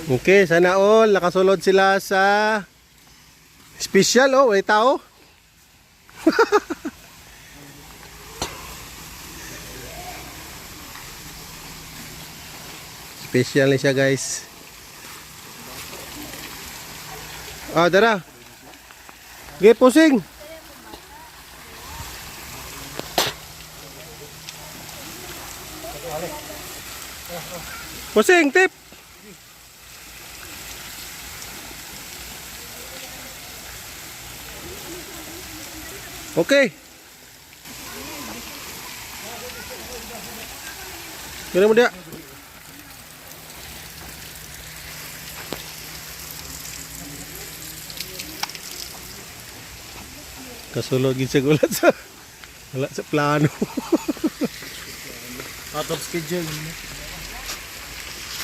Okay, sana all nakasulod sila sa special. Oh, may tao. Special ni siya, guys. Ah, dara. Ge pusing. Pusing, tip. Okay. Kira mo dia. Kasulod gid sa gulat sa wala sa plano. Out of schedule.